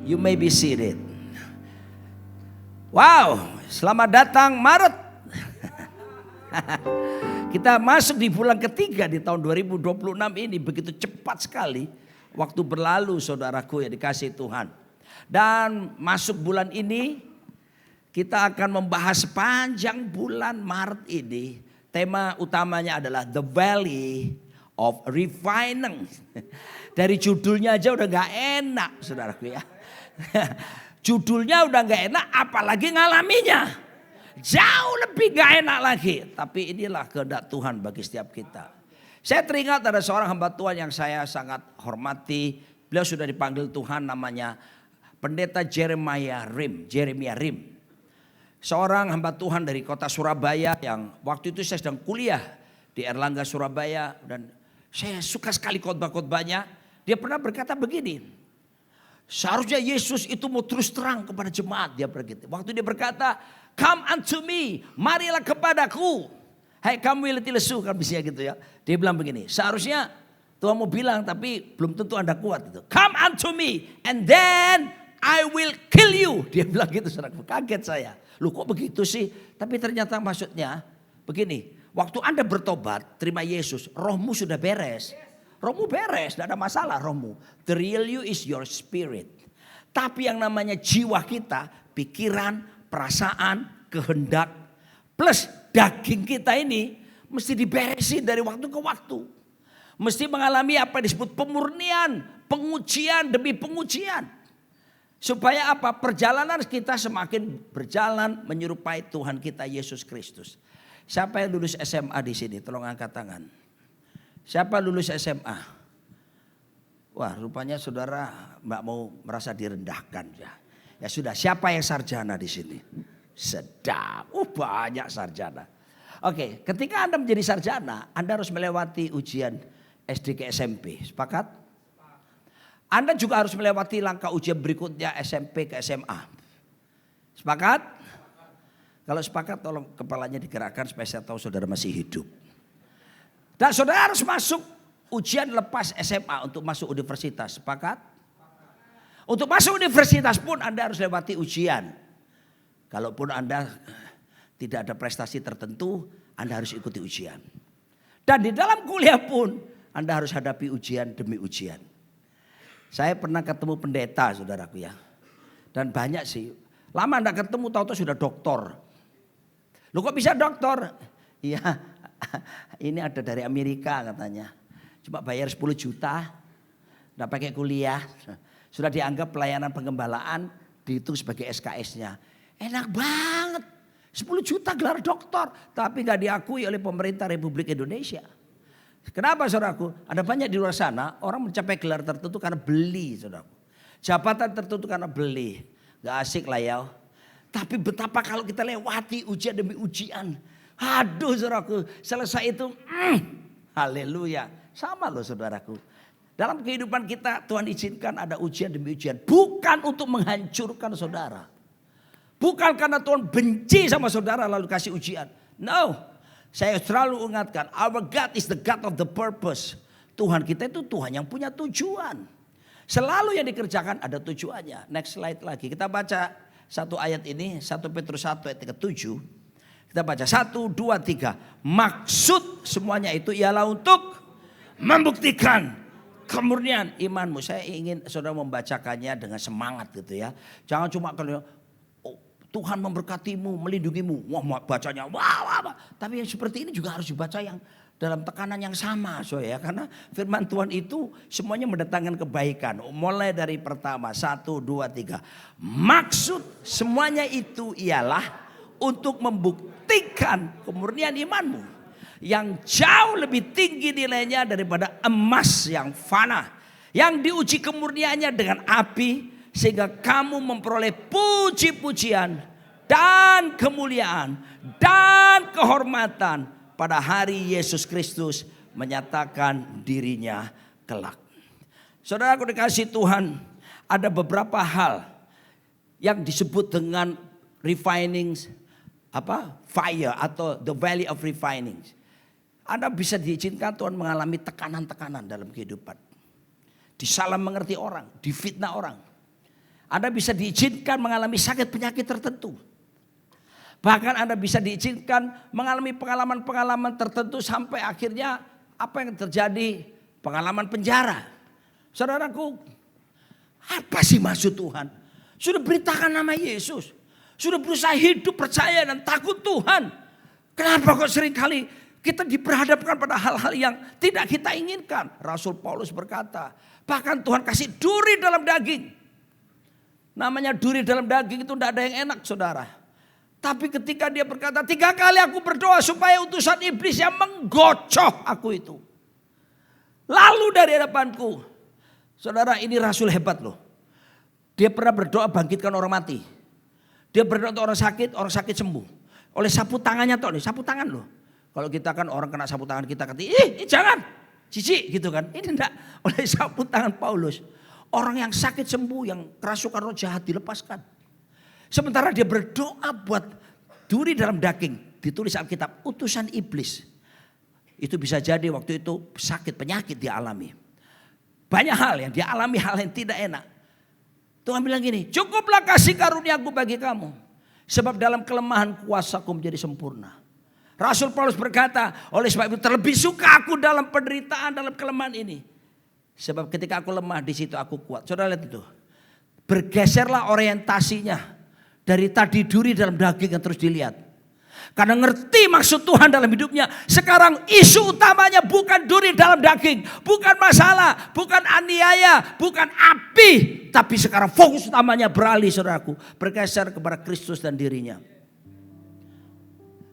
You may be seated. Wow, selamat datang Maret. Kita masuk di bulan ketiga di tahun 2026 ini. Begitu cepat sekali waktu berlalu, saudaraku yang dikasihi Tuhan. Dan masuk bulan ini kita akan membahas sepanjang bulan Maret ini. Tema utamanya adalah The Valley of Refining. Dari judulnya aja udah gak enak, saudaraku ya. Judulnya udah gak enak, apalagi ngalaminya. Jauh lebih gak enak lagi. Tapi inilah kehendak Tuhan bagi setiap kita. Saya teringat ada seorang hamba Tuhan yang saya sangat hormati. Beliau sudah dipanggil Tuhan, namanya Pendeta Jeremiah Rim. Seorang hamba Tuhan dari kota Surabaya yang waktu itu saya sedang kuliah di Erlangga Surabaya. Dan saya suka sekali khotbah-khotbahnya. Dia pernah berkata begini. Seharusnya Yesus itu mau terus terang kepada jemaat. Dia berkata, waktu dia berkata, "Come unto me, marilah kepadaku. Hai kamu yang letih lesu," kan bisa gitu ya. Dia bilang begini, seharusnya Tuhan mau bilang tapi belum tentu Anda kuat itu. "Come unto me and then I will kill you." Dia bilang gitu, saudara. Kaget saya. Loh kok begitu sih? Tapi ternyata maksudnya begini, waktu Anda bertobat, terima Yesus, rohmu sudah beres. Rohmu beres, tidak ada masalah rohmu. The real you is your spirit. Tapi yang namanya jiwa kita, pikiran, perasaan, kehendak, plus daging kita ini mesti diberesin dari waktu ke waktu. Mesti mengalami apa yang disebut pemurnian, pengujian demi pengujian. Supaya apa? Perjalanan kita semakin berjalan menyerupai Tuhan kita Yesus Kristus. Siapa yang lulus SMA di sini? Tolong angkat tangan. Siapa lulus SMA? Wah, rupanya saudara mbak mau merasa direndahkan ya. Ya sudah, siapa yang sarjana di sini? Sedap. Banyak sarjana. Oke, ketika Anda menjadi sarjana, Anda harus melewati ujian SD ke SMP. Sepakat? Anda juga harus melewati langkah ujian berikutnya SMP ke SMA. Sepakat? Kalau sepakat tolong kepalanya digerakkan supaya saya tahu saudara masih hidup. Dan saudara harus masuk ujian lepas SMA untuk masuk universitas. Sepakat? Untuk masuk universitas pun Anda harus lewati ujian. Kalaupun Anda tidak ada prestasi tertentu, Anda harus ikuti ujian. Dan di dalam kuliah pun Anda harus hadapi ujian demi ujian. Saya pernah ketemu pendeta, saudaraku ya. Dan banyak sih. Lama Anda ketemu, tahu-tahu sudah doktor. Loh kok bisa doktor? Iya. Ini ada dari Amerika katanya. Cuma bayar 10 juta. Nggak pakai kuliah. Sudah dianggap pelayanan pengembalaan. Dihitung sebagai SKS-nya. Enak banget. 10 juta gelar doktor. Tapi nggak diakui oleh pemerintah Republik Indonesia. Kenapa saudaraku? Ada banyak di luar sana. Orang mencapai gelar tertentu karena beli saudaraku. Jabatan tertentu karena beli. Nggak asik lah ya. Tapi betapa kalau kita lewati ujian demi ujian. Aduh saudaraku, selesai itu haleluya. Sama loh saudaraku. Dalam kehidupan kita Tuhan izinkan ada ujian demi ujian. Bukan untuk menghancurkan saudara. Bukan karena Tuhan benci sama saudara lalu kasih ujian. No, saya selalu ingatkan, our God is the God of the purpose. Tuhan kita itu Tuhan yang punya tujuan. Selalu yang dikerjakan ada tujuannya. Next slide lagi, kita baca satu ayat ini, 1 Petrus 1 ayat ke-7. Kita baca 1, 2, 3. Maksud semuanya itu ialah untuk membuktikan kemurnian imanmu. Saya ingin saudara membacakannya dengan semangat gitu ya. Jangan cuma kalau Tuhan memberkatimu, melindungimu. Wah bacanya wah. Tapi yang seperti ini juga harus dibaca yang dalam tekanan yang sama. Ya. Karena firman Tuhan itu semuanya mendatangkan kebaikan. Mulai dari pertama 1, 2, 3. Maksud semuanya itu ialah untuk membuktikan kemurnian imanmu yang jauh lebih tinggi nilainya daripada emas yang fana, yang diuji kemurniannya dengan api sehingga kamu memperoleh puji-pujian dan kemuliaan dan kehormatan pada hari Yesus Kristus menyatakan dirinya kelak. Saudara aku dikasih Tuhan, ada beberapa hal yang disebut dengan refining fire atau the valley of refining. Anda bisa diizinkan Tuhan mengalami tekanan-tekanan dalam kehidupan. Disalah mengerti orang, difitnah orang. Anda bisa diizinkan mengalami sakit penyakit tertentu. Bahkan Anda bisa diizinkan mengalami pengalaman-pengalaman tertentu sampai akhirnya apa yang terjadi? Pengalaman penjara. Saudaraku, apa sih maksud Tuhan? Sudah beritakan nama Yesus. Sudah berusaha hidup percaya dan takut Tuhan. Kenapa kok seringkali kita diperhadapkan pada hal-hal yang tidak kita inginkan? Rasul Paulus berkata, bahkan Tuhan kasih duri dalam daging. Namanya duri dalam daging itu tidak ada yang enak, saudara. Tapi ketika dia berkata, 3 kali aku berdoa supaya utusan iblis yang menggocoh aku itu lalu dari hadapanku. Saudara, ini rasul hebat loh. Dia pernah berdoa bangkitkan orang mati. Dia berdoa untuk orang sakit sembuh. Oleh sapu tangannya toh, sapu tangan loh. Kalau kita kan orang kena sapu tangan kita kata, jangan, cici gitu kan. Ini enggak, oleh sapu tangan Paulus. Orang yang sakit sembuh, yang kerasukan roh jahat dilepaskan. Sementara dia berdoa buat duri dalam daging. Ditulis Alkitab, utusan iblis. Itu bisa jadi waktu itu sakit, penyakit dia alami. Banyak hal yang dia alami, hal yang tidak enak. Tuhan bilang gini, cukuplah kasih karuniaku bagi kamu. Sebab dalam kelemahan kuasaku menjadi sempurna. Rasul Paulus berkata, oleh sebab itu terlebih suka aku dalam penderitaan, dalam kelemahan ini. Sebab ketika aku lemah di situ aku kuat. Saudara lihat itu. Bergeserlah orientasinya dari tadi duri dalam daging yang terus dilihat. Karena ngerti maksud Tuhan dalam hidupnya. Sekarang isu utamanya bukan duri dalam daging. Bukan masalah, bukan aniaya, bukan api. Tapi sekarang fokus utamanya beralih, saudaraku. Bergeser kepada Kristus dan dirinya.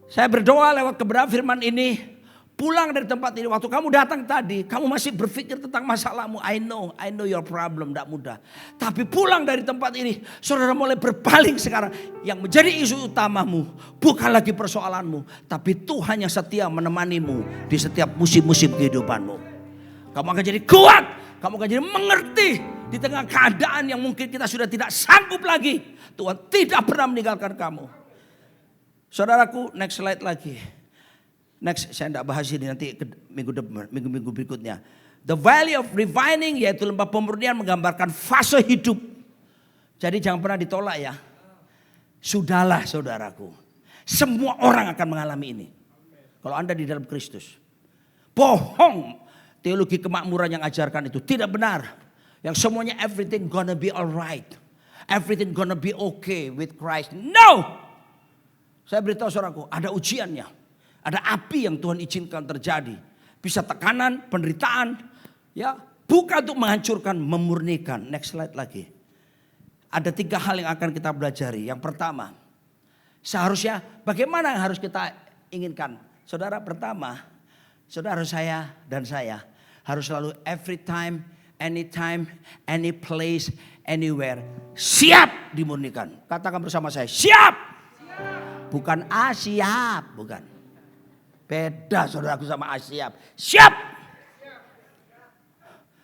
Saya berdoa lewat kebenaran firman ini. Pulang dari tempat ini, waktu kamu datang tadi, kamu masih berpikir tentang masalahmu. I know your problem, tidak mudah. Tapi pulang dari tempat ini, saudara mulai berpaling sekarang. Yang menjadi isu utamamu, bukan lagi persoalanmu. Tapi Tuhan yang setia menemanimu di setiap musim-musim kehidupanmu. Kamu akan jadi kuat, kamu akan jadi mengerti. Di tengah keadaan yang mungkin kita sudah tidak sanggup lagi. Tuhan tidak pernah meninggalkan kamu. Saudaraku, next slide lagi. Next, saya tidak bahas ini nanti minggu berikutnya. The valley of refining, yaitu lembah pemurnian, menggambarkan fase hidup. Jadi jangan pernah ditolak ya. Sudahlah saudaraku. Semua orang akan mengalami ini. Kalau Anda di dalam Kristus. Bohong teologi kemakmuran yang ajarkan itu. Tidak benar. Yang semuanya everything gonna be alright. Everything gonna be okay with Christ. No! Saya beritahu saudaraku, ada ujiannya. Ada api yang Tuhan izinkan terjadi. Bisa tekanan, penderitaan. Ya, bukan untuk menghancurkan, memurnikan. Next slide lagi. Ada 3 hal yang akan kita pelajari. Yang pertama, seharusnya bagaimana yang harus kita inginkan? Saudara, pertama, saudara saya dan saya harus selalu every time, anytime, any place, anywhere. Siap dimurnikan. Katakan bersama saya, siap. Bukan siap, bukan. Beda saudaraku sama siap. Siap.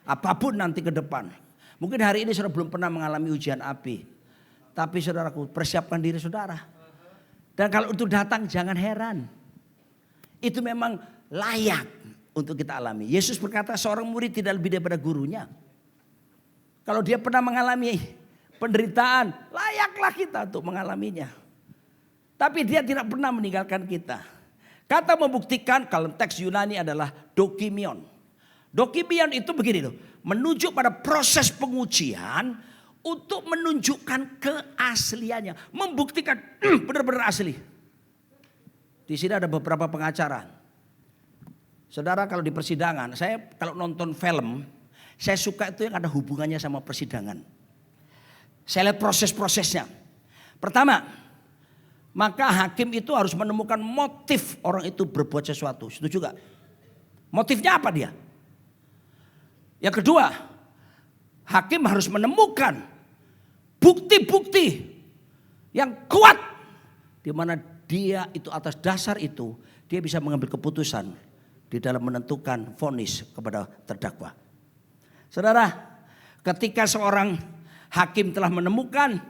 Apapun nanti ke depan. Mungkin hari ini saudara belum pernah mengalami ujian api. Tapi saudaraku, persiapkan diri saudara. Dan kalau itu datang jangan heran. Itu memang layak untuk kita alami. Yesus berkata seorang murid tidak lebih daripada gurunya. Kalau dia pernah mengalami penderitaan, layaklah kita untuk mengalaminya. Tapi dia tidak pernah meninggalkan kita. Kata membuktikan kalau teks Yunani adalah dokimion. Dokimion itu begini loh. Menunjuk pada proses pengujian untuk menunjukkan keasliannya. Membuktikan benar-benar asli. Di sini ada beberapa pengacara. Saudara kalau di persidangan, saya kalau nonton film, saya suka itu yang ada hubungannya sama persidangan. Saya lihat proses-prosesnya. Pertama, maka hakim itu harus menemukan motif orang itu berbuat sesuatu. Setuju gak? Motifnya apa dia? Yang kedua, hakim harus menemukan bukti-bukti yang kuat. Di mana dia itu atas dasar itu, dia bisa mengambil keputusan di dalam menentukan vonis kepada terdakwa. Saudara, ketika seorang hakim telah menemukan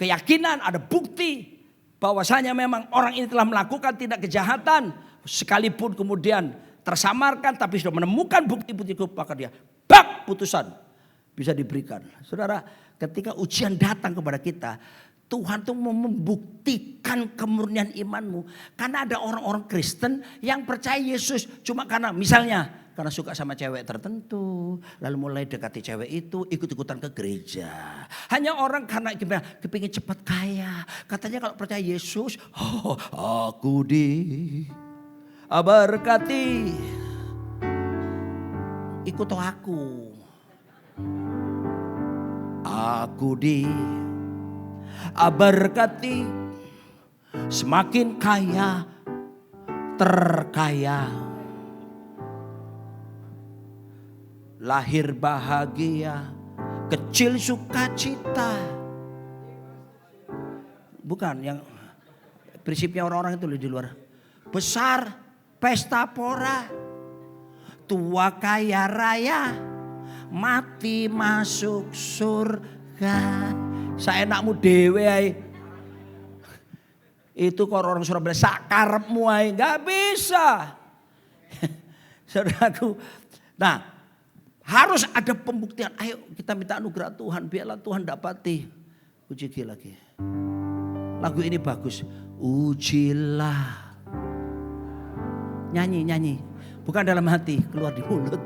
keyakinan, ada bukti bahwasanya memang orang ini telah melakukan tindak kejahatan, sekalipun kemudian tersamarkan tapi sudah menemukan bukti-bukti, maka dia putusan. bisa diberikan. Saudara, ketika ujian datang kepada kita, Tuhan tuh mau membuktikan kemurnian imanmu. Karena ada orang-orang Kristen yang percaya Yesus cuma karena misalnya karena suka sama cewek tertentu, lalu mulai dekati cewek itu, ikut-ikutan ke gereja. Hanya orang karena kepingin cepat kaya. Katanya kalau percaya Yesus, oh, aku diberkati. Ikut aku. Aku diberkati, semakin kaya, terkaya. Lahir bahagia, kecil sukacita. Bukan yang prinsipnya orang-orang itu di luar. Besar pesta pora, tua kaya raya, mati masuk surga. Saenakmu dewe ae. Itu kalau orang Surabaya sakarepmu ae, enggak bisa. Saudaraku. Nah, harus ada pembuktian. Ayo kita minta anugerah Tuhan. Biarlah Tuhan dapati. Uji lagi. Lagu ini bagus. Ujilah. Nyanyi. Bukan dalam hati. Keluar di mulut.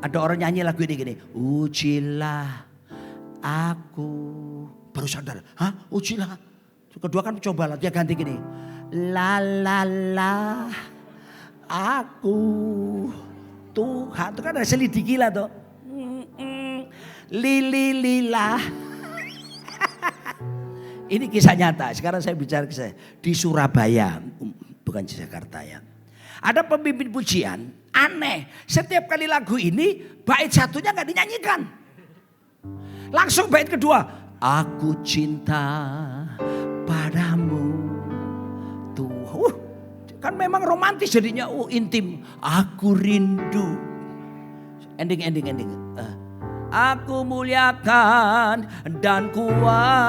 Ada orang nyanyi lagu ini gini. Ujilah aku. Baru sadar. Hah? Ujilah. Kedua kan cobalah. Dia ganti gini. La la la. Aku Tuhan. Itu kan ada selidiki lah tuh. Lili lila. Ini kisah nyata. Sekarang saya bicara kisah di Surabaya. Bukan di Jakarta ya. Ada pemimpin pujian. Aneh. Setiap kali lagu ini bait satunya gak dinyanyikan. Langsung bait kedua. Aku cinta padamu. Tuh. Kan memang romantis jadinya, intim. Aku rindu. Ending. Aku muliakan dan kuagungkan.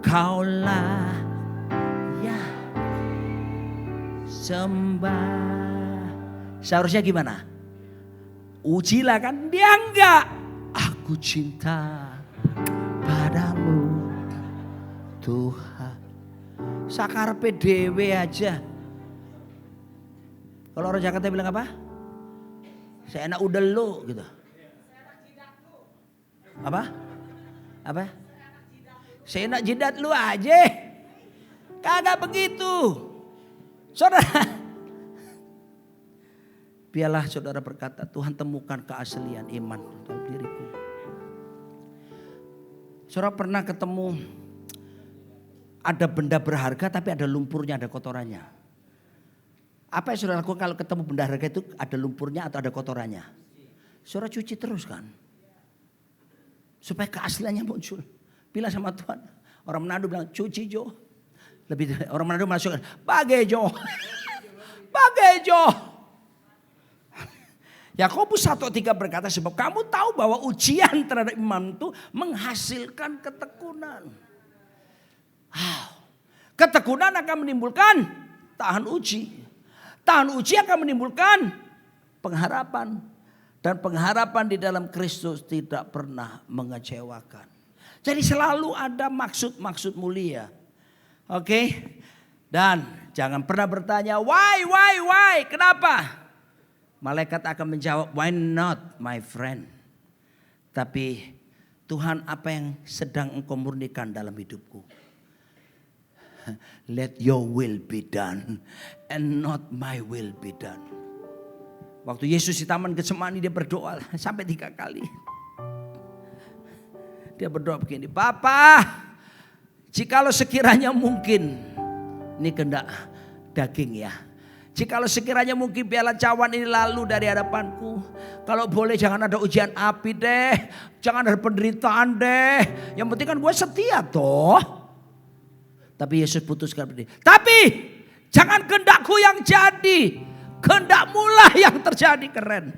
Kaulah ya sembah. Seharusnya gimana? Ujilah kan? Dia enggak. Aku cinta padamu Tuhan. Sakarepe dhewe aja. Kalau orang Jakarta bilang apa? Saya enak udah lo gitu. Apa? Saya enak jidat lu aja. Kagak begitu. Saudara. Biarlah saudara berkata, Tuhan temukan keaslian iman dalam diriku. Saudara pernah ketemu ada benda berharga tapi ada lumpurnya, ada kotorannya. Apa yang saudara lakukan kalau ketemu benda berharga itu ada lumpurnya atau ada kotorannya? Saudara cuci terus kan. Supaya keasliannya muncul. Bilang sama Tuhan. Orang Manado bilang cuci Jo. Orang Manado masukkan bagai Jo. Bagai Jo. Yakobus 1:3 berkata sebab kamu tahu bahwa ujian terhadap iman itu menghasilkan ketekunan. Ketekunan akan menimbulkan tahan uji. Tahan uji akan menimbulkan pengharapan. Dan pengharapan di dalam Kristus tidak pernah mengecewakan. Jadi selalu ada maksud-maksud mulia. Oke? Dan jangan pernah bertanya why? Kenapa? Malaikat akan menjawab why not my friend. Tapi Tuhan apa yang sedang engkau murnikan dalam hidupku? Let your will be done and not my will be done. Waktu Yesus di Taman Getsemani dia berdoa sampai 3 kali. Dia berdoa begini, Bapa, jikalau sekiranya mungkin, ini kehendak daging ya. Jikalau sekiranya mungkin piala cawan ini lalu dari hadapanku. Kalau boleh jangan ada ujian api deh. Jangan ada penderitaan deh. Yang penting kan gue setia toh. Tapi Yesus putuskan begini. Tapi jangan kehendakku yang jadi. Kehendakmu lah yang terjadi. Keren.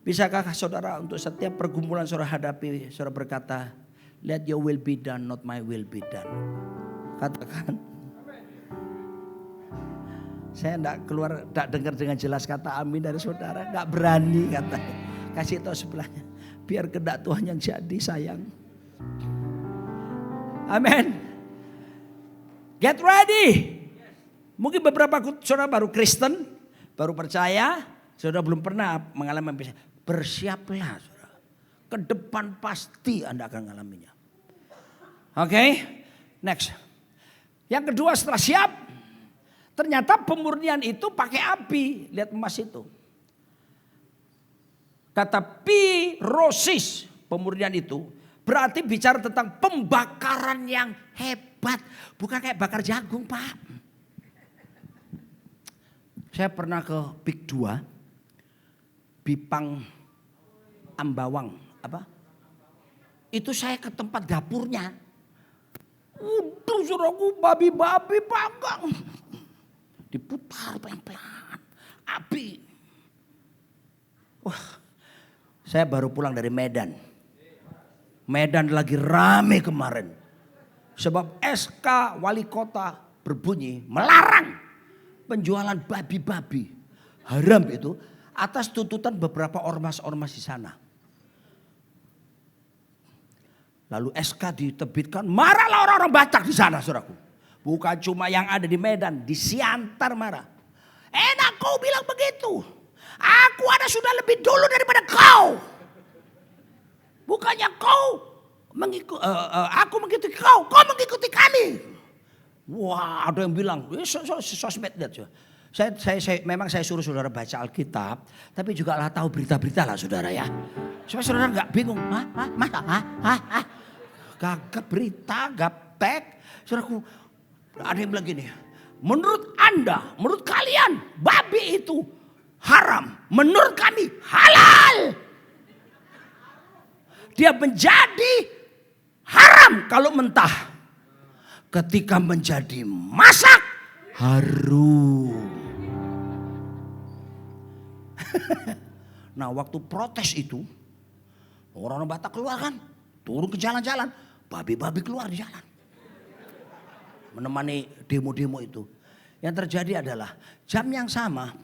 Bisakah saudara untuk setiap pergumulan saudara hadapi. Saudara berkata. Let your will be done, not my will be done. Katakan. Saya enggak dengar dengan jelas kata amin dari saudara. Enggak berani katanya. Kasih tahu sebelahnya. Biar kehendak Tuhan yang jadi sayang. Amin. Get ready. Mungkin beberapa saudara baru Kristen, baru percaya, saudara belum pernah mengalami bersiaplah saudara. Ke depan pasti Anda akan mengalaminya. Oke, next. Yang kedua setelah siap, ternyata pemurnian itu pakai api. Lihat emas itu. Kata pirosis, pemurnian itu berarti bicara tentang pembakaran yang hebat. Bukan kayak bakar jagung, Pak. Saya pernah ke Pik 2, Bipang Ambawang. Apa? Itu saya ke tempat dapurnya. Udah saudaraku, babi-babi panggang. Diputar pelan-pelan. Api. Wah, saya baru pulang dari Medan. Medan lagi rame kemarin. Sebab SK wali kota berbunyi melarang penjualan babi-babi. Haram itu atas tuntutan beberapa ormas-ormas di sana. Lalu SK diterbitkan, marahlah orang-orang Batak di sana, saudaraku. Bukan cuma yang ada di Medan, di Siantar marah. Enak kau bilang begitu. Aku ada sudah lebih dulu daripada kau. Bukannya kau aku mengikuti kau mengikuti kami. Wah, ada yang bilang, sosmed lihat. Memang saya suruh saudara baca Alkitab, tapi juga lah tahu berita-berita lah saudara ya. Supaya saudara nggak bingung, gagap berita, gaptek. Saudaraku, ada yang bilang gini, menurut Anda, menurut kalian, babi itu haram. Menurut kami halal. Dia menjadi haram kalau mentah. Ketika menjadi masak, harum. Nah, waktu protes itu, orang-orang Batak keluar kan, turun ke jalan-jalan, babi-babi keluar di jalan, menemani demo-demo itu. Yang terjadi adalah jam yang sama,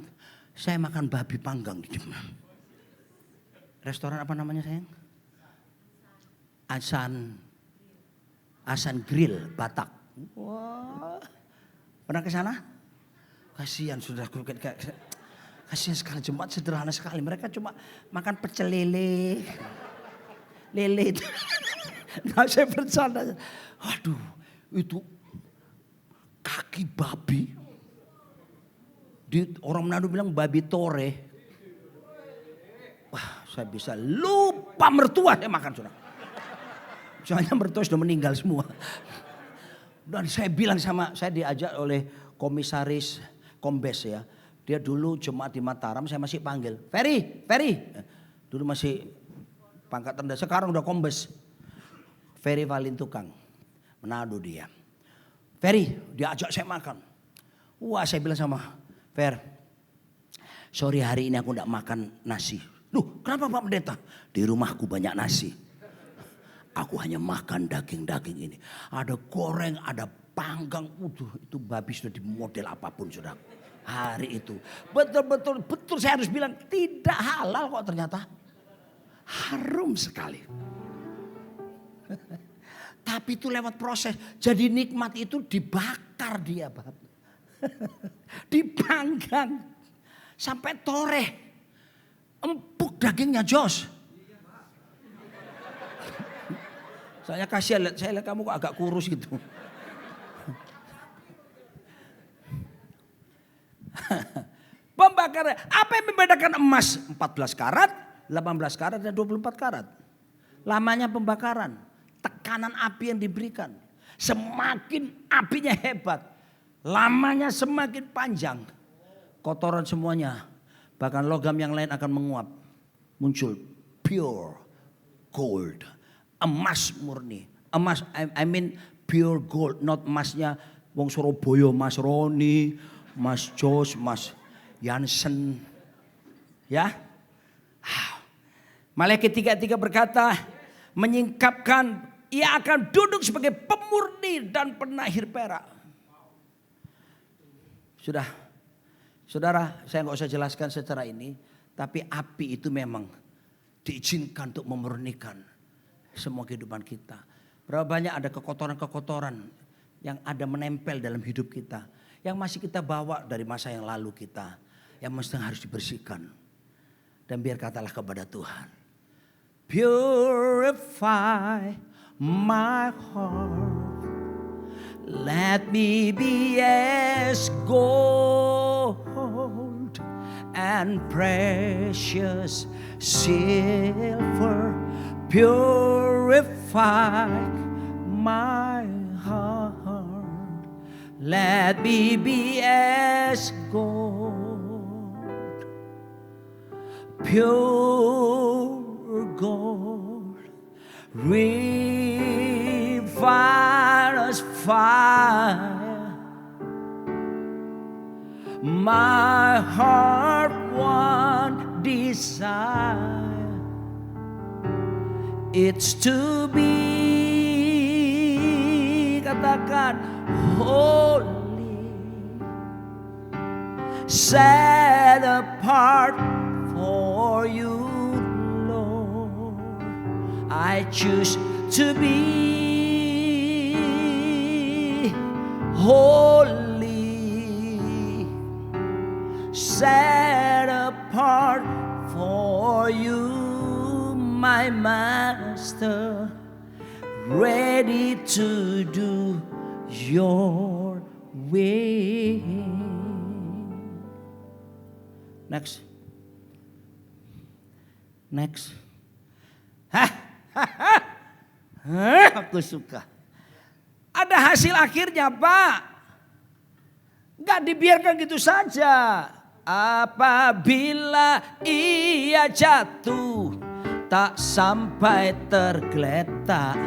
saya makan babi panggang di Jember. Restoran apa namanya sayang? Asan Grill Batak. Wah, pernah ke sana? Kasihan sudah, kasihan sekali, jemaat sederhana sekali. Mereka cuma makan pecel lele itu. Nah, saya bercanda. Waduh, itu kaki babi. Orang Manado bilang babi tore. Wah, saya bisa lupa mertua saya makan sudah. Soalnya mertua sudah meninggal semua. Dan saya bilang saya diajak oleh komisaris Kombes ya. Dia dulu jemaat di Mataram, saya masih panggil. Ferry. Dulu masih pangkat rendah, sekarang udah Kombes. Ferry Valintukang, Manado dia. Ferry, dia ajak saya makan. Wah, saya bilang sama Fer, sorry hari ini aku enggak makan nasi. Loh, kenapa Pak Pendeta? Di rumahku banyak nasi. Aku hanya makan daging-daging ini. Ada goreng, ada panggang. Itu babi sudah di model apapun sudah. Hari itu. Betul saya harus bilang tidak halal kok ternyata. Harum sekali. Tapi itu lewat proses. Jadi nikmat itu dibakar dia. Dipanggang. Sampai toreh. Empuk dagingnya Jos. Saya kasihan, saya lihat kamu kok agak kurus gitu. Pembakaran, apa yang membedakan emas 14 karat, 18 karat dan 24 karat? Lamanya pembakaran, tekanan api yang diberikan. Semakin apinya hebat, lamanya semakin panjang. Kotoran semuanya, bahkan logam yang lain akan menguap. Muncul pure gold. Emas murni. Emas, I mean pure gold. Not emasnya wong Surabaya, Mas Roni, Mas Jos, Mas Jansen. Ya. Malaikat 3:3 berkata, menyingkapkan ia akan duduk sebagai pemurni dan penahir perak. Sudah, Saudara, saya nggak usah jelaskan secara ini, tapi api itu memang diizinkan untuk memurnikan semua kehidupan kita. Berapa banyak ada kekotoran-kekotoran yang ada menempel dalam hidup kita, yang masih kita bawa dari masa yang lalu kita, yang mesti harus dibersihkan. Dan biar katalah kepada Tuhan, purify my heart, let me be as gold and precious silver. Purify my heart, let me be as gold, pure gold, refiner's fire. My heart one desire, it's to be, katakan, holy, set apart for you, Lord. I choose to be holy, set apart for you, my Master, ready to do your way. Next. Aku suka. Ada hasil akhirnya, Pak. Gak dibiarkan gitu saja. Apabila ia jatuh, tak sampai tergeletak,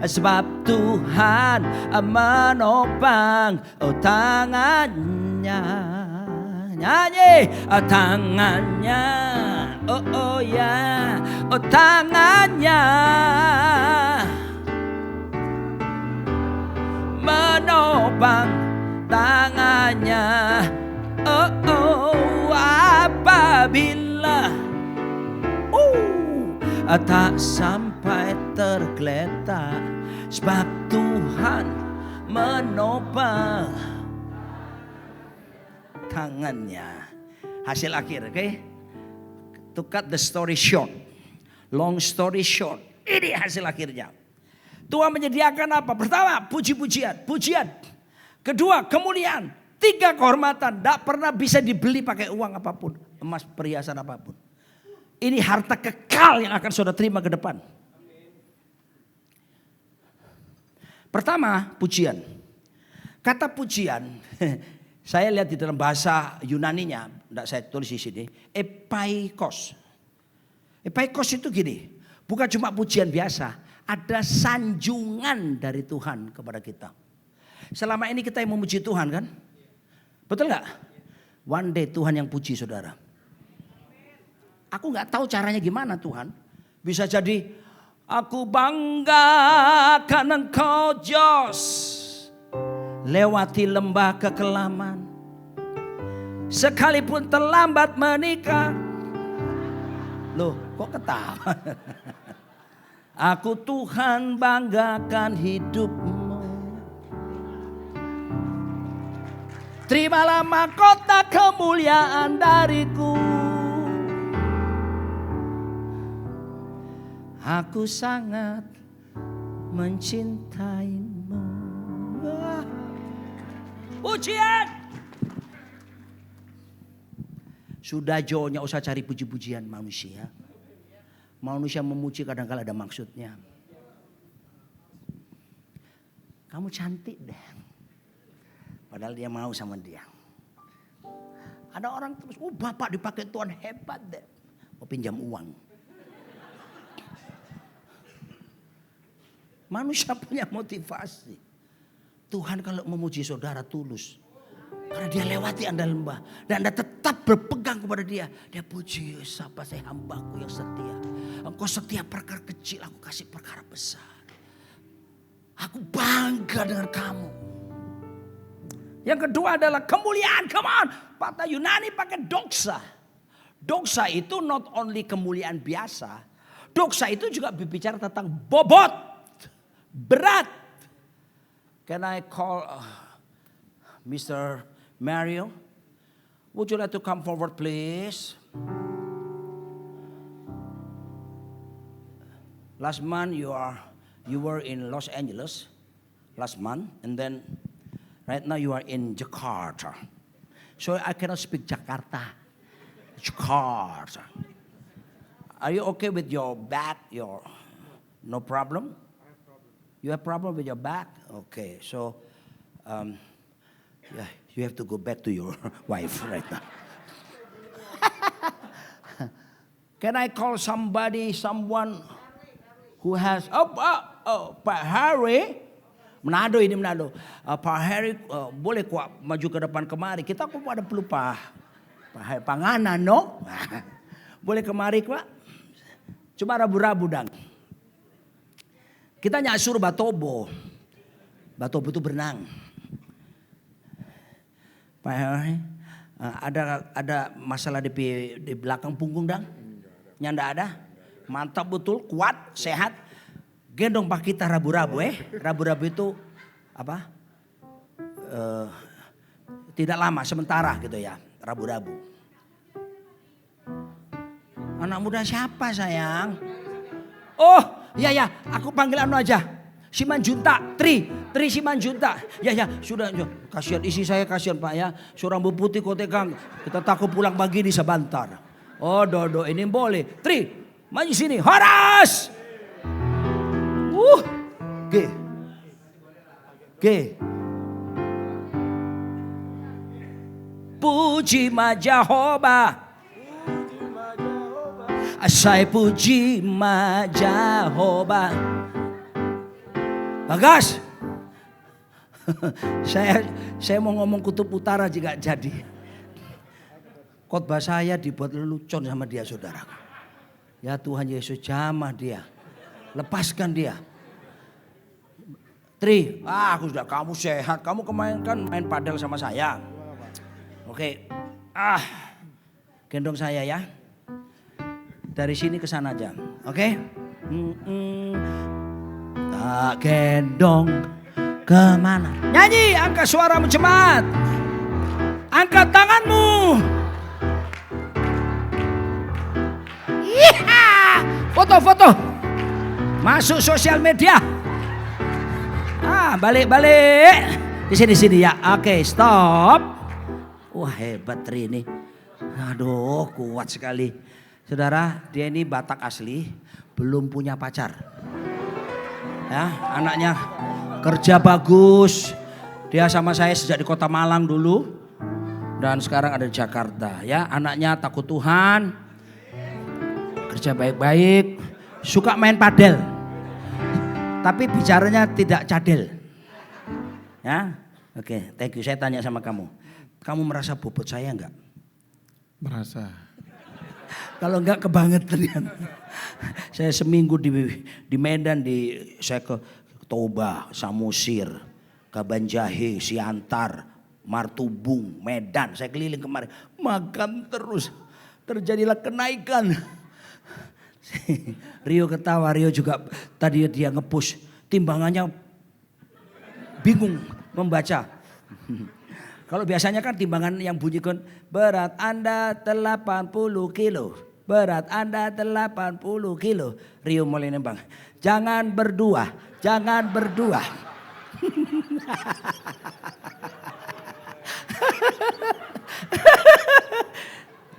sebab Tuhan menopang tangannya. Nyanyi, tangannya, oh ya, tangannya menopang, tangannya, apabila tak sampai tergeletak, sebab Tuhan menopang tangannya. Hasil akhir, oke? To cut the story short, long story short, ini hasil akhirnya. Tuhan menyediakan apa? Pertama, puji-pujian, pujian. Kedua, kemuliaan. Tiga, kehormatan. Tidak pernah bisa dibeli pakai uang apapun, emas, perhiasan apapun. Ini harta kekal yang akan saudara terima ke depan. Pertama, pujian. Kata pujian, saya lihat di dalam bahasa Yunaninya, tidak saya tulis di sini, epaikos. Epaikos itu gini, bukan cuma pujian biasa, ada sanjungan dari Tuhan kepada kita. Selama ini kita yang memuji Tuhan kan? Betul nggak? One day Tuhan yang puji saudara. Aku nggak tahu caranya gimana Tuhan. Bisa jadi aku banggakan Engkau Jos, lewati lembah kekelaman, sekalipun terlambat menikah. Loh, kok ketawa? Aku Tuhan banggakan hidupmu. Terimalah mahkota kemuliaan dariku. Aku sangat mencintaimu. Pujian. Sudah Jo, nggak usah cari puji-pujian manusia. Manusia memuji kadang-kadang ada maksudnya. Kamu cantik deh. Padahal dia mau sama dia. Ada orang terus, bapak dipakai Tuhan hebat deh. Mau pinjam uang. Manusia punya motivasi. Tuhan kalau memuji saudara tulus. Karena dia lewati anda lembah. Dan anda tetap berpegang kepada dia. Dia puji, siapa saya hambaku yang setia. Engkau setia perkara kecil, aku kasih perkara besar. Aku bangga dengan kamu. Yang kedua adalah kemuliaan. Come on. Kata Yunani pakai doxa. Doxa itu not only kemuliaan biasa. Doxa itu juga berbicara tentang bobot. Berat. Can I call Mr. Mario? Would you like to come forward please? Last month you were in Los Angeles. Last month. And then right now you are in Jakarta. So I cannot speak Jakarta. Jakarta. Are you okay with your back? No problem? You have problem with your back? Okay. So yeah, you have to go back to your wife right now. Can I call someone who has Pak Harry? Manado ini Manado. Pak Harry boleh kuat maju ke depan kemari. Kita kok ada perlu Pak Harry Panganan no? Boleh kemari Pak? Coba rabu-rabu dang. Kita nyasur Batobo. Batobo itu berenang. Pak Harry, ada masalah di belakang punggung dang? Nyanda ada? Mantap betul, kuat, sehat. Gendong Pak kita rabu-rabu Rabu-rabu itu apa? Tidak lama, sementara gitu ya. Rabu-rabu. Anak muda siapa sayang? Oh ya, aku panggil anu aja. Simanjunta, Tri Simanjunta. Ya, sudah. Kasihan isi saya kasihan Pak ya. Seorang bu putih kotekang. Kita takut pulang pagi di sebentar. Oh Dodo ini boleh. Tri, maju sini. Horas. G. Puji Majahoba. Saya puji Majahoba. Bagas. saya mau ngomong kutub utara juga jadi. Khotbah saya dibuat lelucon sama dia saudara. Ya Tuhan Yesus jamah dia. Lepaskan dia. Tri, aku sudah kamu sehat. Kamu kemarin kan main padel sama saya. Oke. Gendong saya ya. Dari sini ke sana aja. Oke? Tak gendong kemana? Nyanyi, angkat suaramu cepat. Angkat tanganmu. Foto. Masuk sosial media. Balik. Di sini ya. Oke, stop. Wah, hebat Tri ini. Aduh, kuat sekali. Saudara, dia ini Batak asli, belum punya pacar. Ya, anaknya kerja bagus. Dia sama saya sejak di Kota Malang dulu dan sekarang ada di Jakarta. Ya, anaknya takut Tuhan, kerja baik-baik, suka main padel. Tapi bicaranya tidak cadel. Ya, oke, thank you. Saya tanya sama kamu. Kamu merasa bobot saya enggak? Merasa. Kalau enggak kebangetan. Saya seminggu di Medan, saya ke Toba, Samosir, Kabanjahe, Siantar, Martubung, Medan. Saya keliling kemarin, makan terus. Terjadilah kenaikan. Rio ketawa, Rio juga tadi dia nge-push. Timbangannya bingung membaca. Kalau biasanya kan timbangan yang bunyikan berat Anda 80 kilo. Berat Anda 80 kilo. Rio mulai nembang. Jangan berdua.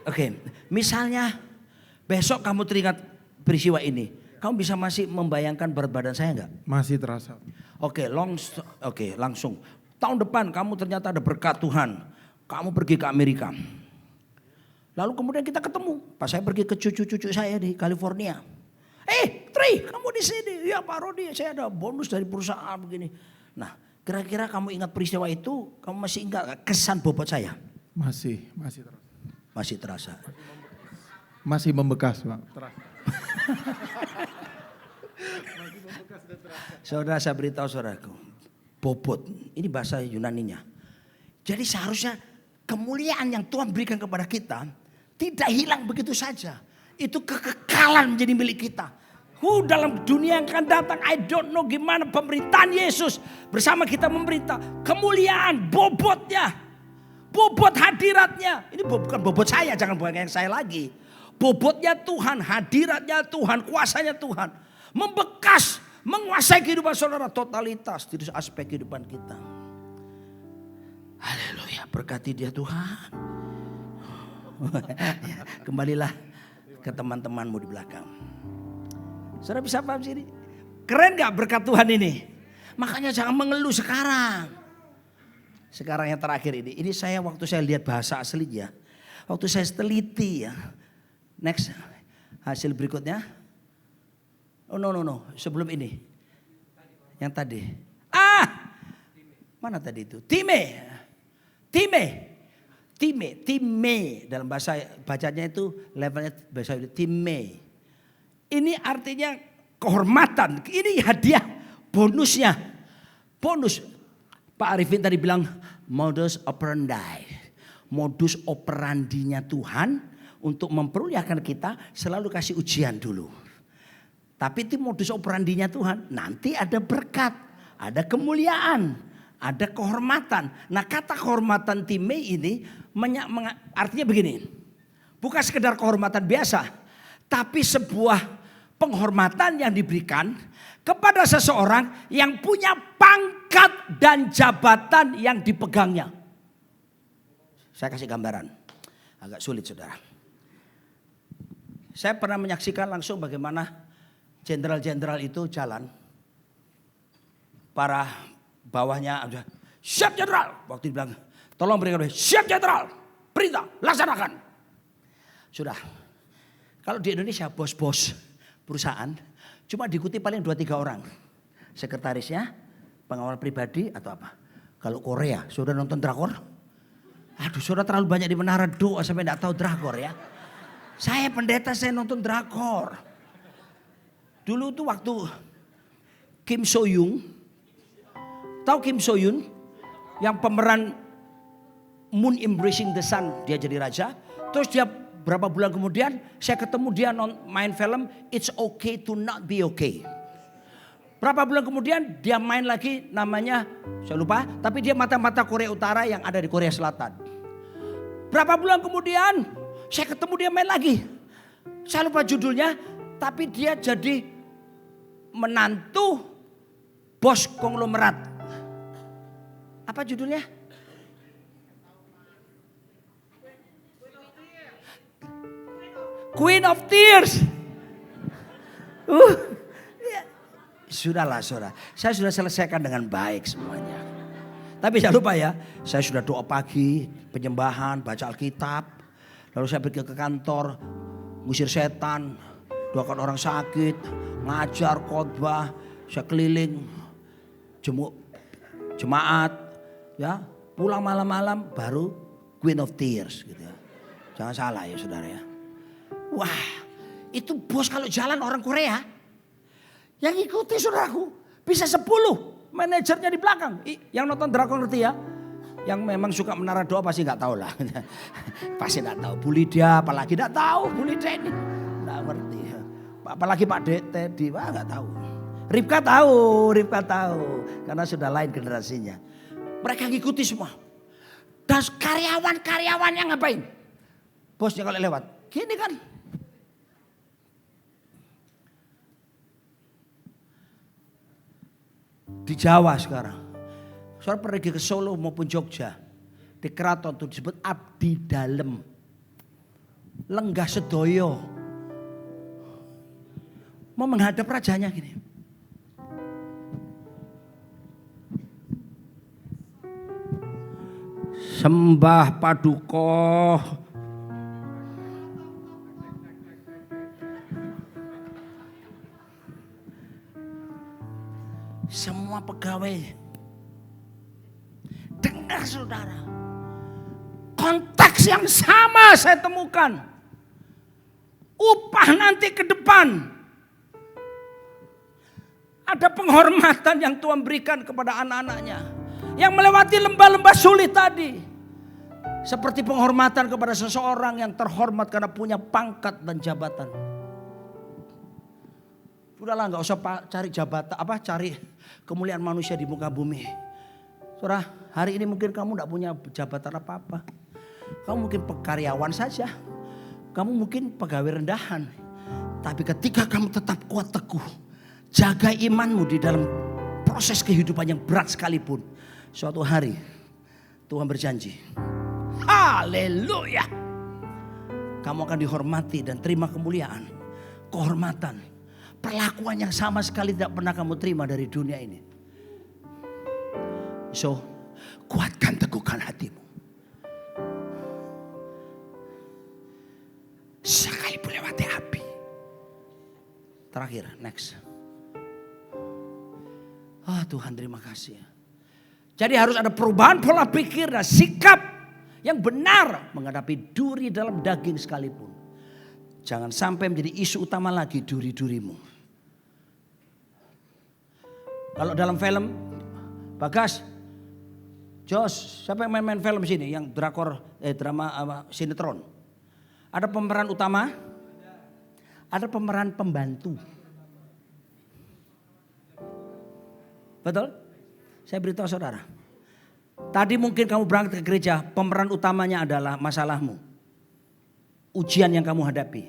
Oke, misalnya besok kamu teringat peristiwa ini. Kamu bisa masih membayangkan berat badan saya enggak? Masih terasa. Oke, langsung. Tahun depan kamu ternyata ada berkat Tuhan. Kamu pergi ke Amerika. Lalu kemudian kita ketemu. Pas saya pergi ke cucu-cucu saya di California. Tri, kamu di sini. Ya Pak Rodi, saya ada bonus dari perusahaan begini. Nah, kira-kira kamu ingat peristiwa itu? Kamu masih ingat kesan bobot saya? Masih terasa. Masih terasa. Masih membekas, Pak. Terasa. Saudara, saya beritahu saudaraku. Bobot, ini bahasa Yunaninya. Jadi seharusnya kemuliaan yang Tuhan berikan kepada kita tidak hilang begitu saja. Itu kekekalan menjadi milik kita. Dalam dunia yang akan datang, I don't know gimana pemerintahan Yesus bersama kita memerintah. Kemuliaan, bobotnya, bobot hadiratnya. Ini bukan bobot saya, jangan bukan yang saya lagi. Bobotnya Tuhan, hadiratnya Tuhan, kuasanya Tuhan. Membekas, menguasai kehidupan saudara, totalitas di aspek kehidupan kita. Haleluya, berkati dia Tuhan. Kembalilah ke teman-temanmu di belakang. Saudara bisa paham sini? Keren gak berkat Tuhan ini? Makanya jangan mengeluh sekarang. Sekarang yang terakhir ini saya waktu saya lihat bahasa aslinya. Waktu saya teliti ya. Next, hasil berikutnya. Oh no, sebelum ini. Yang tadi. Mana tadi itu? Time. Dalam bahasa bacanya itu levelnya bahasa time. Ini artinya kehormatan. Ini hadiah bonusnya. Bonus. Pak Arifin tadi bilang modus operandi. Modus operandinya Tuhan untuk memperlihatkan kita selalu kasih ujian dulu. Tapi itu modus operandinya Tuhan. Nanti ada berkat, ada kemuliaan, ada kehormatan. Nah kata kehormatan time ini artinya begini. Bukan sekedar kehormatan biasa. Tapi sebuah penghormatan yang diberikan kepada seseorang yang punya pangkat dan jabatan yang dipegangnya. Saya kasih gambaran. Agak sulit saudara. Saya pernah menyaksikan langsung bagaimana jenderal-jenderal itu jalan. Para bawahnya, siap jenderal. Waktu dibilang, tolong berikan, siap jenderal. Perintah, laksanakan. Sudah. Kalau di Indonesia bos-bos perusahaan cuma diikuti paling 2-3 orang. Sekretarisnya, pengawal pribadi atau apa. Kalau Korea, sudah nonton drakor? Aduh, sudah terlalu banyak di menara doa sampai tidak tahu drakor ya. Saya pendeta, saya nonton drakor. Dulu tuh waktu Kim So Young, tahu Kim So Young yang pemeran Moon Embracing the Sun, dia jadi raja. Terus dia berapa bulan kemudian saya ketemu dia main film It's Okay to Not Be Okay. Berapa bulan kemudian dia main lagi namanya saya lupa, tapi dia mata-mata Korea Utara yang ada di Korea Selatan. Berapa bulan kemudian saya ketemu dia main lagi. Saya lupa judulnya, tapi dia jadi menantu bos konglomerat. Apa judulnya? Queen of Tears. Sudahlah saudara, saya sudah selesaikan dengan baik semuanya. Tapi jangan lupa ya, saya sudah doa pagi, penyembahan, baca Alkitab. Lalu saya pergi ke kantor, ngusir setan, doakan orang sakit, ngajar khotbah, saya keliling, jemaat, ya. Pulang malam-malam baru Queen of Tears gitu ya. Jangan salah ya saudara ya. Wah, itu bos kalau jalan orang Korea, yang ikuti saudaraku bisa 10 manajernya di belakang. Yang nonton drakor ngerti ya? Yang memang suka menara doa pasti nggak tahu lah. Pasti nggak tahu. Bu Lydia apalagi nggak tahu. Bu Lydia ini nggak ngerti. Apalagi Pak Teddy, wah nggak tahu. Ribka tahu, karena sudah lain generasinya. Mereka ngikuti semua. Dan karyawan yang ngapain? Bosnya kalau lewat, gini kan. Di Jawa sekarang, saudara pergi ke Solo maupun Jogja, di keraton itu disebut abdi dalem, lenggah sedoyo, mau menghadap rajanya gini. Sembah paduka. Semua pegawai dengar saudara, konteks yang sama saya temukan. Upah nanti ke depan, ada penghormatan yang Tuhan berikan kepada anak-anaknya. Yang melewati lembah-lembah sulit tadi. Seperti penghormatan kepada seseorang yang terhormat karena punya pangkat dan jabatan. Udahlah, nggak usah cari jabatan, cari kemuliaan manusia di muka bumi. Saudara, hari ini mungkin kamu nggak punya jabatan apa-apa. Kamu mungkin karyawan saja. Kamu mungkin pegawai rendahan. Tapi ketika kamu tetap kuat teguh, jaga imanmu di dalam proses kehidupan yang berat sekalipun. Suatu hari Tuhan berjanji, haleluya, kamu akan dihormati dan terima kemuliaan, kehormatan. Perlakuan yang sama sekali tidak pernah kamu terima dari dunia ini. So, kuatkan, teguhkan hatimu. Sekalipun lewati api. Terakhir, next. Tuhan terima kasih. Jadi harus ada perubahan pola pikir dan sikap yang benar menghadapi duri dalam daging sekalipun. Jangan sampai menjadi isu utama lagi duri-durimu. Kalau dalam film, Bagas, Jos, siapa yang main-main film sini? Yang drama sinetron. Ada pemeran utama, ada pemeran pembantu. Betul? Saya beritahu saudara. Tadi mungkin kamu berangkat ke gereja, pemeran utamanya adalah masalahmu. Ujian yang kamu hadapi.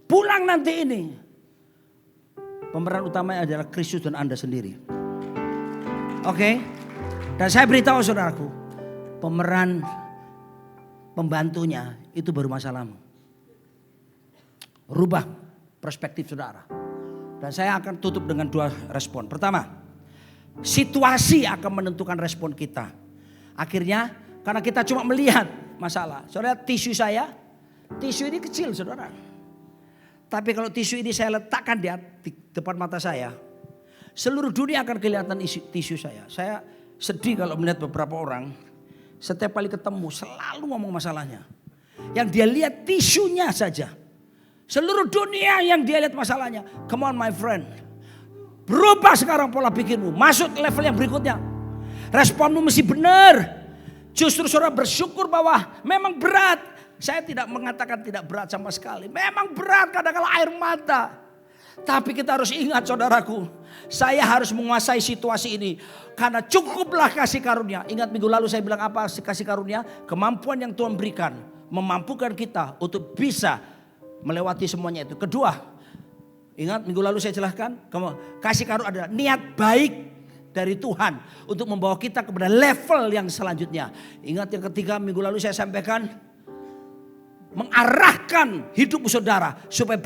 Pulang nanti ini, pemeran utamanya adalah Kristus dan Anda sendiri. Oke? Dan saya beritahu saudaraku, pemeran pembantunya itu baru masalahmu. Rubah perspektif saudara. Dan saya akan tutup dengan 2 respon. Pertama, situasi akan menentukan respon kita. Akhirnya karena kita cuma melihat masalah. Saudara, tisu ini kecil saudara. Tapi kalau tisu ini saya letakkan di depan mata saya, seluruh dunia akan kelihatan tisu saya. Saya sedih kalau melihat beberapa orang, setiap kali ketemu selalu ngomong masalahnya. Yang dia lihat tisunya saja. Seluruh dunia yang dia lihat masalahnya. Come on my friend. Berubah sekarang pola pikirmu. Masuk level yang berikutnya. Responmu mesti benar. Justru saudara bersyukur bahwa memang berat. Saya tidak mengatakan tidak berat sama sekali. Memang berat kadang-kala air mata. Tapi kita harus ingat saudaraku. Saya harus menguasai situasi ini. Karena cukuplah kasih karunia. Ingat minggu lalu saya bilang apa kasih karunia? Kemampuan yang Tuhan berikan. Memampukan kita untuk bisa melewati semuanya itu. Kedua, ingat minggu lalu saya jelaskan. Kasih karunia adalah niat baik dari Tuhan. Untuk membawa kita kepada level yang selanjutnya. Ingat yang ketiga minggu lalu saya sampaikan. Mengarahkan hidup saudara supaya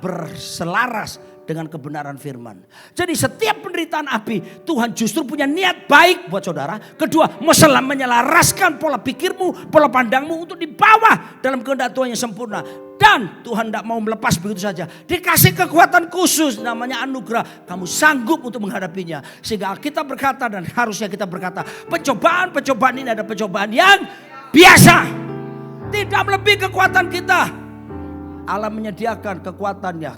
berselaras dengan kebenaran firman. Jadi setiap penderitaan api Tuhan justru punya niat baik buat saudara. Kedua, menyelaraskan pola pikirmu, pola pandangmu untuk dibawa dalam kehendak Tuhan yang sempurna. Dan Tuhan tidak mau melepas begitu saja. Dikasih kekuatan khusus namanya anugerah. Kamu sanggup untuk menghadapinya. Sehingga kita berkata dan harusnya kita berkata, pencobaan ini adalah pencobaan yang biasa. Tidak melebihi kekuatan kita. Allah menyediakan kekuatannya,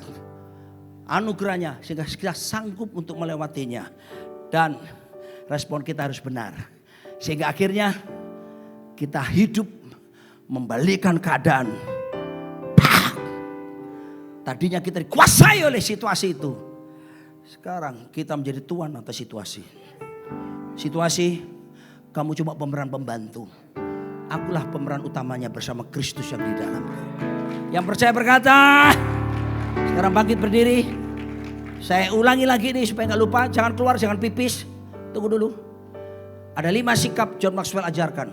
anugerahnya sehingga kita sanggup untuk melewatinya. Dan respon kita harus benar. Sehingga akhirnya kita hidup membalikan keadaan. Tadinya kita dikuasai oleh situasi itu. Sekarang kita menjadi tuan atas situasi. Situasi kamu cuma pemeran pembantu. Akulah pemeran utamanya bersama Kristus yang di dalam. Yang percaya berkata, sekarang bangkit berdiri. Saya ulangi lagi nih supaya gak lupa. Jangan keluar, jangan pipis. Tunggu dulu. Ada 5 sikap John Maxwell ajarkan.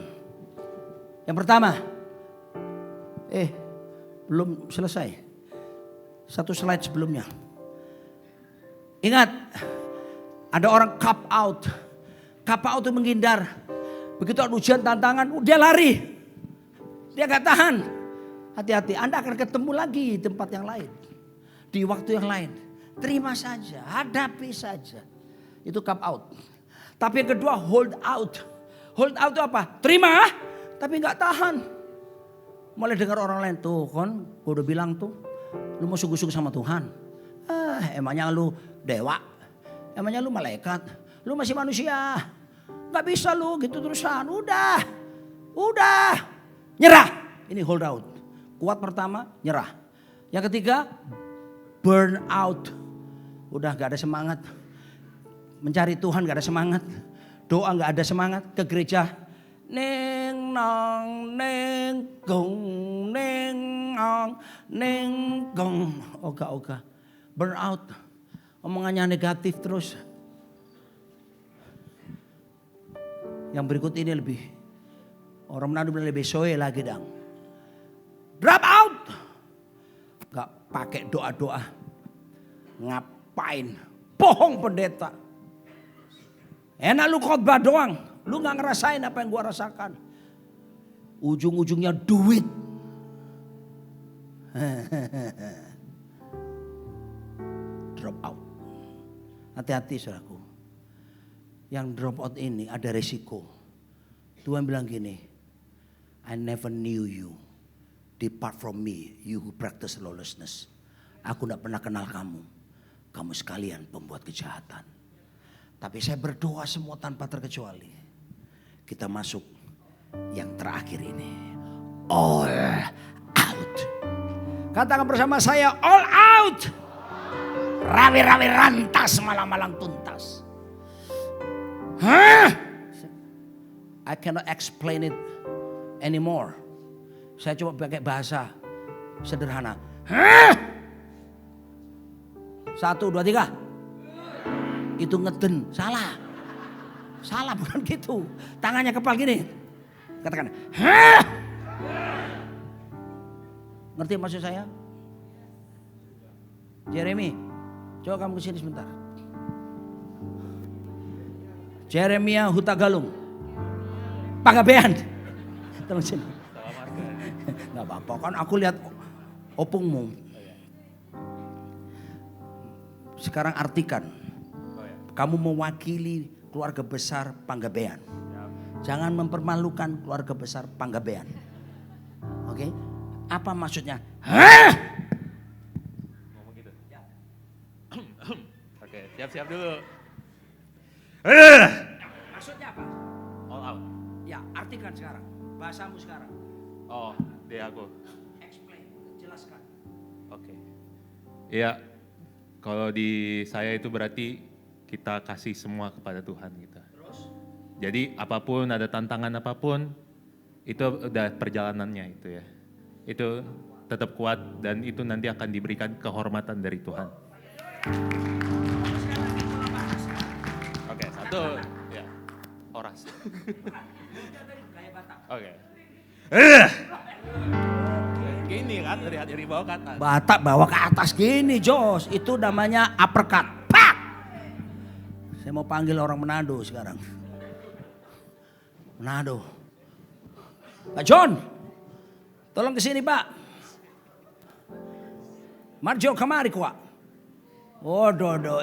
Yang pertama. Belum selesai. 1 slide sebelumnya. Ingat. Ada orang cup out. Cup out itu menghindar. Begitu ada ujian tantangan, dia lari. Dia gak tahan. Hati-hati, Anda akan ketemu lagi di tempat yang lain. Di waktu yang lain. Terima saja, hadapi saja. Itu cup out. Tapi yang kedua, hold out. Hold out itu apa? Terima, tapi gak tahan. Mulai dengar orang lain, tuh kan, gue udah bilang tuh. Lu mau sungguh-sungguh sama Tuhan. Emangnya lu dewa? Emangnya lu malaikat? Lu masih manusia. Gak bisa lu gitu terusan. Udah. Nyerah. Ini hold out. Kuat pertama, nyerah. Yang ketiga, burn out. Udah gak ada semangat. Mencari Tuhan gak ada semangat. Doa gak ada semangat. Ke gereja. Neng nong neng gong neng nong neng gong. Oga. Burn out. Omongannya negatif terus. Yang berikut ini lebih. Orang Manado bilang lebih soe lagi dang. Drop out. Gak pakai doa-doa. Ngapain? Bohong pendeta. Enak lu khotbah doang. Lu gak ngerasain apa yang gua rasakan. Ujung-ujungnya duit. Drop out. Hati-hati saudaraku. Yang drop out ini ada resiko. Tuhan bilang gini, I never knew you. Depart from me, you who practice lawlessness. Aku gak pernah kenal kamu. Kamu sekalian pembuat kejahatan. Tapi saya berdoa semua tanpa terkecuali. Kita masuk yang terakhir ini. All out. Katakan bersama saya, all out. Rawi-rawi rantas, malang-malang tuntas. I cannot explain it anymore. Saya coba pakai bahasa sederhana. 1, 2, 3. Itu ngeden, salah. Salah bukan gitu. Tangannya kepal gini. Katakan. Ngerti maksud saya? Jeremy, coba kamu kesini sebentar. Jeremia Hutagalung. Panggabean. Tolong sini. Gak apa-apa kan aku lihat opungmu. Sekarang artikan. Kamu mewakili keluarga besar Panggabean. Jangan mempermalukan keluarga besar Panggabean. Oke? Apa maksudnya? Ngomong gitu. Oke, siap-siap dulu. Maksudnya apa? All out. Ya, artikan sekarang. Bahasamu sekarang. Oh, dia aku. Explain, jelaskan. Oke. Iya, kalau di saya itu berarti kita kasih semua kepada Tuhan gitu. Terus? Jadi apapun, ada tantangan apapun, itu udah perjalanannya itu ya. Itu tetap kuat dan itu nanti akan diberikan kehormatan dari Tuhan. Oke, 1, ya, oras. Oke. Gini kan dari bawah ke atas. Batak bawa ke atas gini Jos. Itu namanya uppercut. Pak! Saya mau panggil orang Manado sekarang. Manado. Pak John. Tolong kesini Pak. Marjo kemari kuak. Oh dodo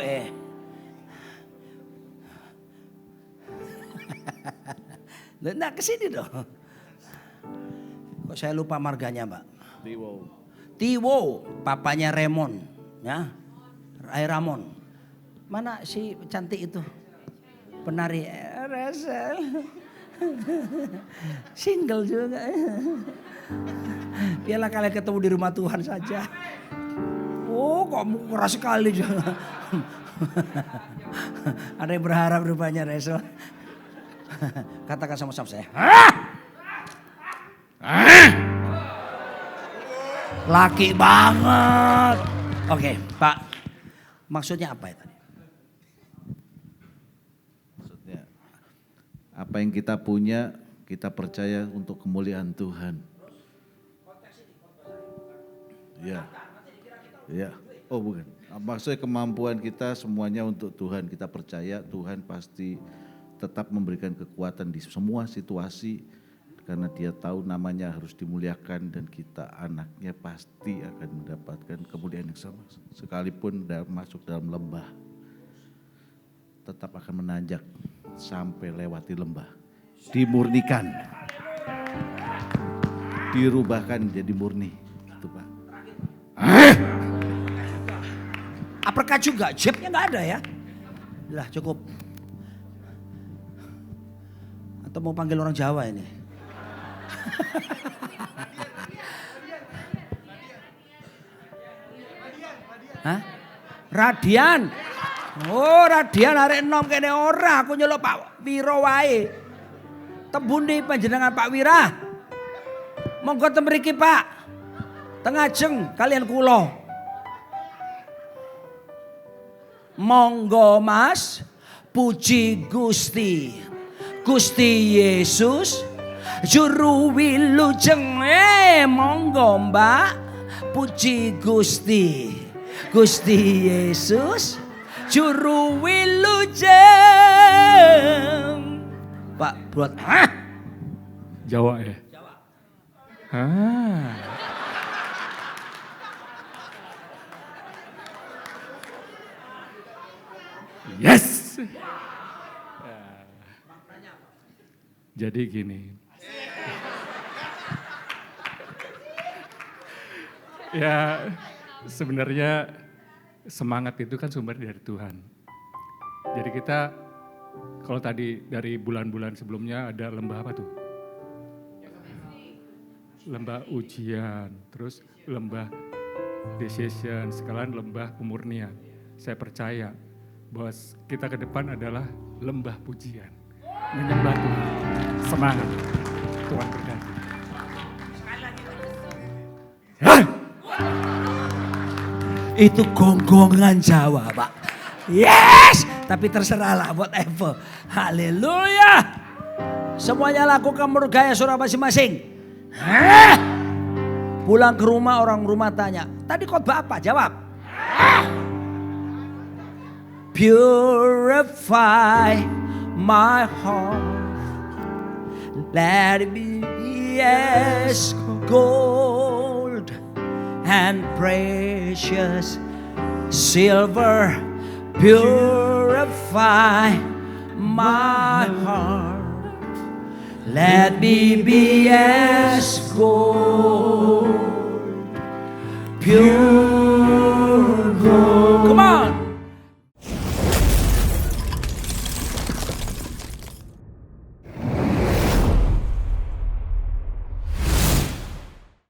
Nah kesini dong. Kok saya lupa marganya Mbak? Tiwo, papanya Raymond, ya, Ramon. Mana si cantik itu? Penari Resel. Single juga. Biarlah kalian ketemu di rumah Tuhan saja. Oh, kamu keras sekali juga. Ada yang berharap rupanya Resel. Katakan sama-sama saya. Laki banget. Oke, Pak. Maksudnya apa ya tadi? Maksudnya apa yang kita punya kita percaya untuk kemuliaan Tuhan. Ya. Ya. Oh bukan. Maksudnya kemampuan kita semuanya untuk Tuhan. Kita percaya Tuhan pasti tetap memberikan kekuatan di semua situasi. Karena dia tahu namanya harus dimuliakan dan kita anaknya pasti akan mendapatkan kemuliaan yang sama. Sekalipun masuk dalam lembah, tetap akan menanjak sampai lewati lembah. Dimurnikan, dirubahkan jadi murni. Gitu Pak. Uppercut juga, jabnya gak ada ya. Udah cukup. Atau mau panggil orang Jawa ini? Hah? Radian. Oh, Radian arek enom kene ora, aku nyeluk Pak Wira wae. Tembundi panjenengan Pak Wira. Monggo temriki Pak. Tengajeng kalian kula. Monggo Mas, puji Gusti. Gusti Yesus juru wilujeng. Monggo Mbak, puji Gusti. Gusti Yesus juru wilujeng. Pak buat Jawa ya? Jawa. Yes. Jadi gini. Ya sebenarnya semangat itu kan sumber dari Tuhan. Jadi kita kalau tadi dari bulan-bulan sebelumnya ada lembah apa tuh? Lembah ujian, terus lembah decision, sekalian lembah pemurnian. Saya percaya bahwa kita ke depan adalah lembah pujian. Menyembah Tuhan. Semangat. Tuhan berkati. itu gonggongan Jawa, Pak. Yes, tapi terserahlah whatever. Haleluya. Semuanya lakukan menurut gaya surah masing-masing. Pulang ke rumah orang rumah tanya, tadi khotbah apa? Jawab. Purify my heart, let it be as gold and precious silver. Purify my heart, let me be as gold. Pure